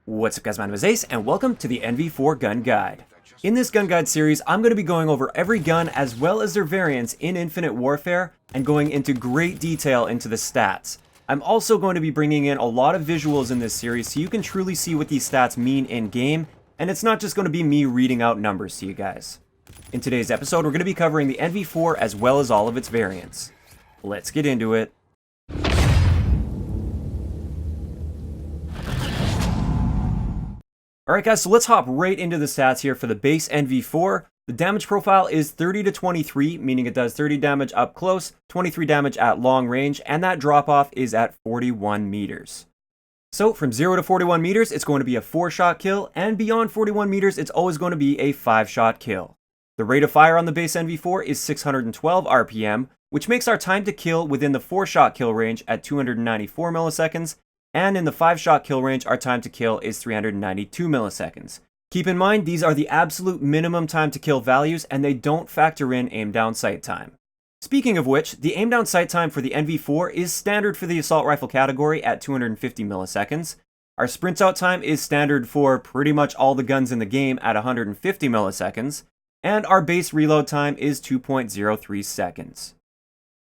What's up guys, my name is Ace, and welcome to the NV4 Gun Guide. In this Gun Guide series, I'm going to be going over every gun as well as their variants in Infinite Warfare, and going into great detail into the stats. I'm also going to be bringing in a lot of visuals in this series so you can truly see what these stats mean in-game, and it's not just going to be me reading out numbers to you guys. In today's episode, we're going to be covering the NV4 as well as all of its variants. Let's get into it. Alright guys, so let's hop right into the stats here for the base NV4. The damage profile is 30 to 23, meaning it does 30 damage up close, 23 damage at long range, and that drop off is at 41 meters. So from 0 to 41 meters, it's going to be a 4-shot kill, and beyond 41 meters, it's always going to be a 5-shot kill. The rate of fire on the base NV4 is 612 RPM, which makes our time to kill within the 4-shot kill range at 294 milliseconds, and in the 5-shot kill range, our time to kill is 392 milliseconds. Keep in mind, these are the absolute minimum time to kill values, and they don't factor in aim down sight time. Speaking of which, the aim down sight time for the NV4 is standard for the assault rifle category at 250 milliseconds. Our sprint out time is standard for pretty much all the guns in the game at 150 milliseconds, and our base reload time is 2.03 seconds.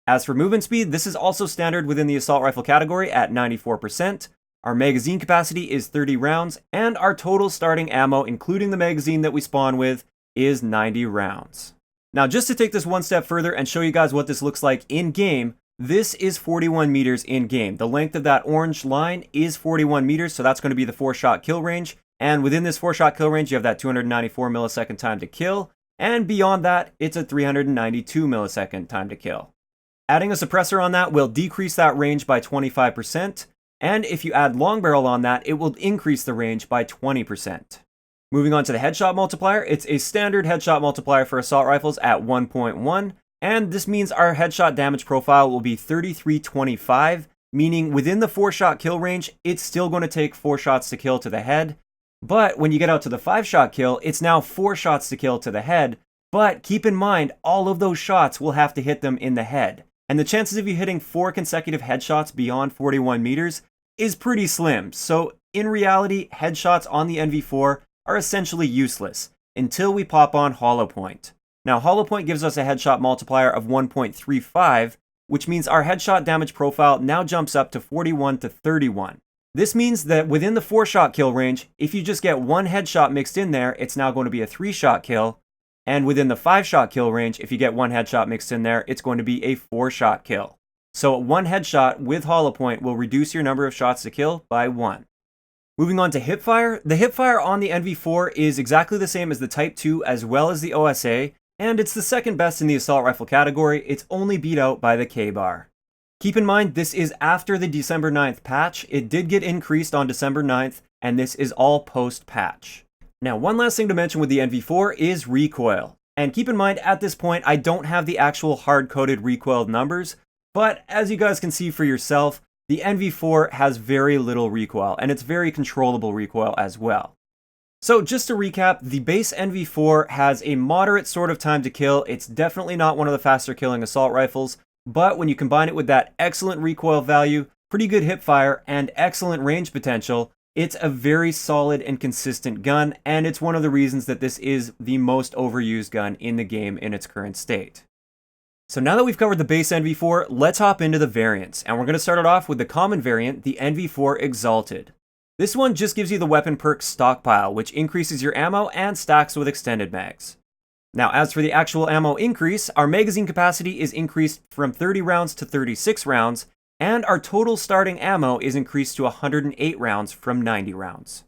As for movement speed, this is also standard within the assault rifle category at 94%. Our magazine capacity is 30 rounds, and our total starting ammo, including the magazine that we spawn with, is 90 rounds. Now, just to take this one step further and show you guys what this looks like in-game, this is 41 meters in-game. The length of that orange line is 41 meters, so that's going to be the 4-shot kill range. And within this 4-shot kill range, you have that 294 millisecond time to kill, and beyond that, it's a 392 millisecond time to kill. Adding a suppressor on that will decrease that range by 25%, and if you add long barrel on that, it will increase the range by 20%. Moving on to the headshot multiplier, it's a standard headshot multiplier for assault rifles at 1.1, and this means our headshot damage profile will be 3325, meaning within the 4-shot kill range, it's still going to take 4 shots to kill to the head, but when you get out to the 5-shot kill, it's now 4 shots to kill to the head, but keep in mind, all of those shots will have to hit them in the head. And the chances of you hitting 4 consecutive headshots beyond 41 meters is pretty slim. So in reality, headshots on the NV4 are essentially useless until we pop on Hollow Point. Now, Hollow Point gives us a headshot multiplier of 1.35, which means our headshot damage profile now jumps up to 41 to 31. This means that within the 4-shot kill range, if you just get 1 headshot mixed in there, it's now going to be a 3-shot kill. And within the 5-shot kill range, if you get 1 headshot mixed in there, it's going to be a 4-shot kill. So 1 headshot with Hollow Point will reduce your number of shots to kill by 1. Moving on to hipfire, the hipfire on the NV4 is exactly the same as the Type 2 as well as the OSA, and it's the second best in the assault rifle category. It's only beat out by the K-bar. Keep in mind, this is after the December 9th patch. It did get increased on December 9th, and this is all post-patch. Now, one last thing to mention with the NV4 is recoil. And keep in mind, at this point, I don't have the actual hard-coded recoil numbers, but as you guys can see for yourself, the NV4 has very little recoil, and it's very controllable recoil as well. So just to recap, the base NV4 has a moderate sort of time to kill. It's definitely not one of the faster killing assault rifles, but when you combine it with that excellent recoil value, pretty good hipfire, and excellent range potential, it's a very solid and consistent gun, and it's one of the reasons that this is the most overused gun in the game in its current state. So now that we've covered the base NV4, let's hop into the variants, and we're going to start it off with the common variant, the NV4 Exalted. This one just gives you the weapon perk Stockpile, which increases your ammo and stacks with extended mags. Now, as for the actual ammo increase, our magazine capacity is increased from 30 rounds to 36 rounds, and our total starting ammo is increased to 108 rounds from 90 rounds.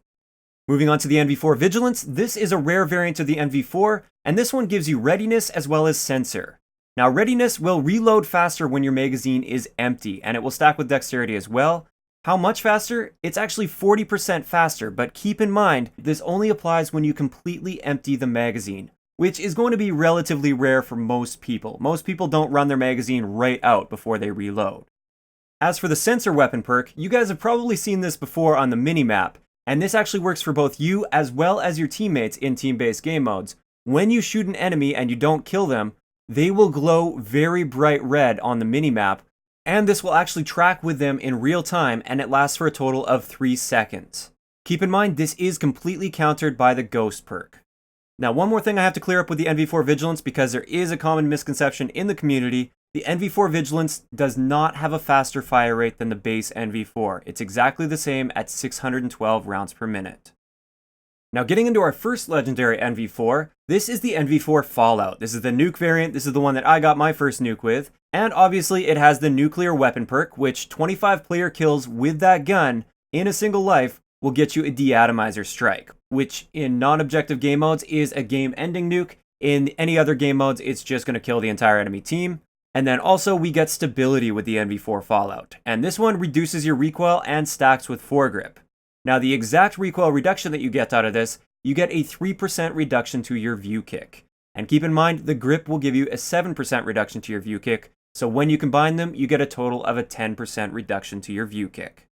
Moving on to the NV4 Vigilance, this is a rare variant of the NV4, and this one gives you readiness as well as sensor. Now, readiness will reload faster when your magazine is empty, and it will stack with dexterity as well. How much faster? It's actually 40% faster, but keep in mind, this only applies when you completely empty the magazine, which is going to be relatively rare for most people. Most people don't run their magazine right out before they reload. As for the sensor weapon perk, you guys have probably seen this before on the minimap, and this actually works for both you as well as your teammates in team-based game modes. When you shoot an enemy and you don't kill them, they will glow very bright red on the minimap, and this will actually track with them in real time, and it lasts for a total of 3 seconds. Keep in mind, this is completely countered by the Ghost perk. Now, one more thing I have to clear up with the NV4 Vigilance, because there is a common misconception in the community. The NV4 Vigilance does not have a faster fire rate than the base NV4. It's exactly the same at 612 rounds per minute. Now, getting into our first legendary NV4, this is the NV4 Fallout. This is the nuke variant. This is the one that I got my first nuke with. And obviously, it has the nuclear weapon perk, which 25 player kills with that gun in a single life will get you a deatomizer strike, which in non-objective game modes is a game-ending nuke. In any other game modes, it's just going to kill the entire enemy team. And then also we get stability with the NV4 Fallout. And this one reduces your recoil and stacks with foregrip. Now the exact recoil reduction that you get out of this, you get a 3% reduction to your view kick. And keep in mind, the grip will give you a 7% reduction to your view kick. So when you combine them, you get a total of a 10% reduction to your view kick.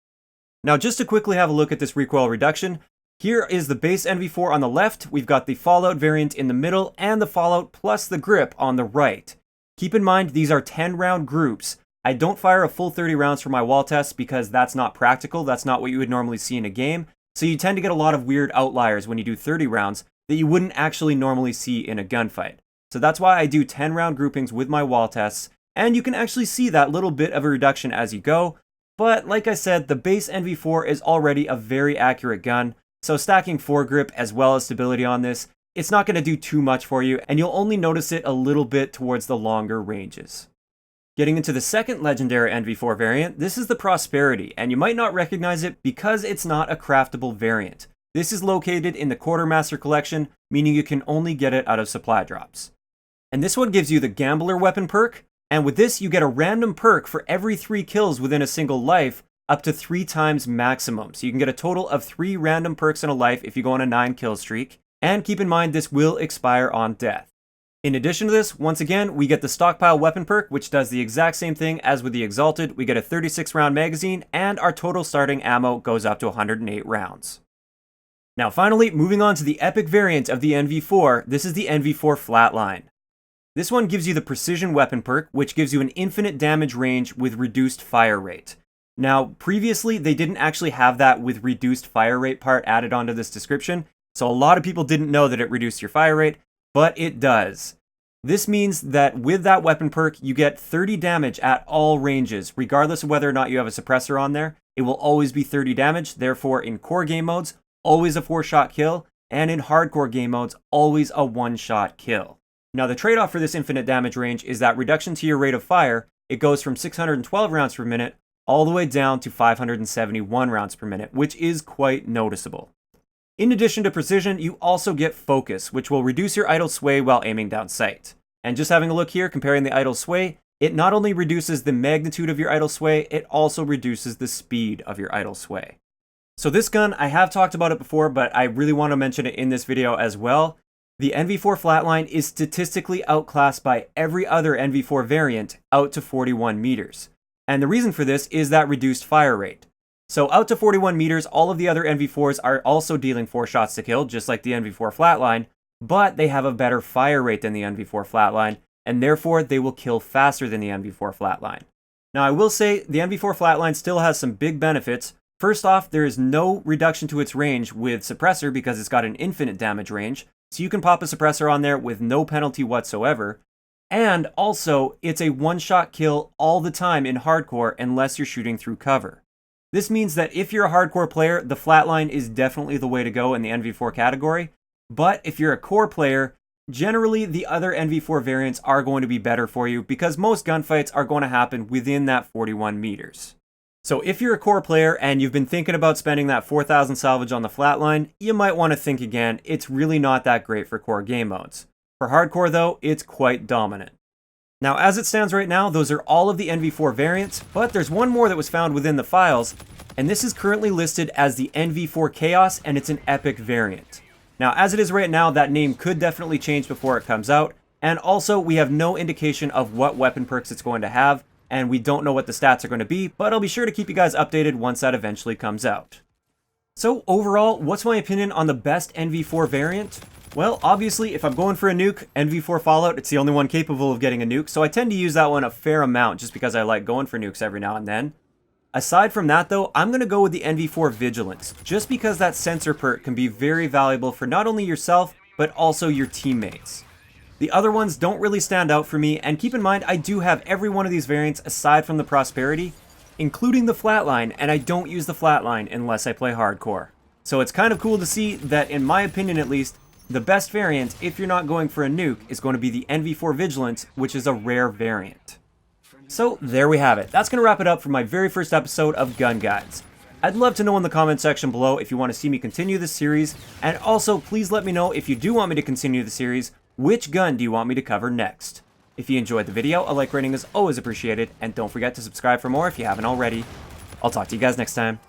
Now, just to quickly have a look at this recoil reduction, here is the base NV4 on the left, we've got the Fallout variant in the middle, and the Fallout plus the grip on the right. Keep in mind, these are 10-round groups. I don't fire a full 30 rounds for my wall tests because that's not practical, that's not what you would normally see in a game, so you tend to get a lot of weird outliers when you do 30 rounds that you wouldn't actually normally see in a gunfight. So that's why I do 10-round groupings with my wall tests, and you can actually see that little bit of a reduction as you go. But like I said, the base NV4 is already a very accurate gun, so stacking foregrip as well as stability on this, it's not going to do too much for you, and you'll only notice it a little bit towards the longer ranges. Getting into the second legendary NV4 variant, this is the Prosperity, and you might not recognize it because it's not a craftable variant. This is located in the Quartermaster collection, meaning you can only get it out of supply drops. And this one gives you the Gambler weapon perk, and with this, you get a random perk for every 3 kills within a single life, up to 3 times maximum. So you can get a total of 3 random perks in a life if you go on a 9 kill streak. And keep in mind, this will expire on death. In addition to this, once again, we get the Stockpile weapon perk, which does the exact same thing as with the Exalted. We get a 36 round magazine, and our total starting ammo goes up to 108 rounds. Now finally, moving on to the epic variant of the NV4, this is the NV4 Flatline. This one gives you the Precision Weapon perk, which gives you an infinite damage range with reduced fire rate. Now, previously, they didn't actually have that with reduced fire rate part added onto this description, so a lot of people didn't know that it reduced your fire rate, but it does. This means that with that weapon perk, you get 30 damage at all ranges, regardless of whether or not you have a suppressor on there. It will always be 30 damage, therefore in core game modes, always a 4-shot kill, and in hardcore game modes, always a 1-shot kill. Now the trade-off for this infinite damage range is that reduction to your rate of fire. It goes from 612 rounds per minute all the way down to 571 rounds per minute, which is quite noticeable. In addition to precision, you also get focus, which will reduce your idle sway while aiming down sight. And just having a look here, comparing the idle sway, it not only reduces the magnitude of your idle sway, it also reduces the speed of your idle sway. So this gun, I have talked about it before, but I really want to mention it in this video as well. The NV4 Flatline is statistically outclassed by every other NV4 variant out to 41 meters. And the reason for this is that reduced fire rate. So out to 41 meters, all of the other NV4s are also dealing 4 shots to kill, just like the NV4 Flatline, but they have a better fire rate than the NV4 Flatline, and therefore they will kill faster than the NV4 Flatline. Now I will say the NV4 Flatline still has some big benefits. First off, there is no reduction to its range with suppressor because it's got an infinite damage range. So you can pop a suppressor on there with no penalty whatsoever. And also, it's a 1-shot kill all the time in hardcore unless you're shooting through cover. This means that if you're a hardcore player, the Flatline is definitely the way to go in the NV4 category. But if you're a core player, generally the other NV4 variants are going to be better for you because most gunfights are going to happen within that 41 meters. So if you're a core player and you've been thinking about spending that 4,000 salvage on the Flatline, you might want to think again. It's really not that great for core game modes. For hardcore though, it's quite dominant. Now as it stands right now, those are all of the NV4 variants, but there's one more that was found within the files, and this is currently listed as the NV4 Chaos, and it's an epic variant. Now as it is right now, that name could definitely change before it comes out, and also we have no indication of what weapon perks it's going to have, and we don't know what the stats are going to be, but I'll be sure to keep you guys updated once that eventually comes out. So overall, what's my opinion on the best NV4 variant? Well, obviously, if I'm going for a nuke, NV4 Fallout, it's the only one capable of getting a nuke, so I tend to use that one a fair amount just because I like going for nukes every now and then. Aside from that though, I'm going to go with the NV4 Vigilance, just because that sensor perk can be very valuable for not only yourself, but also your teammates. The other ones don't really stand out for me, and keep in mind I do have every one of these variants aside from the Prosperity, including the Flatline, and I don't use the Flatline unless I play hardcore. So it's kind of cool to see that, in my opinion at least, the best variant, if you're not going for a nuke, is going to be the NV4 Vigilance, which is a rare variant. So there we have it. That's going to wrap it up for my very first episode of Gun Guides. I'd love to know in the comment section below if you want to see me continue this series, and also please let me know if you do want me to continue the series, which gun do you want me to cover next? If you enjoyed the video, a like rating is always appreciated, and don't forget to subscribe for more if you haven't already. I'll talk to you guys next time.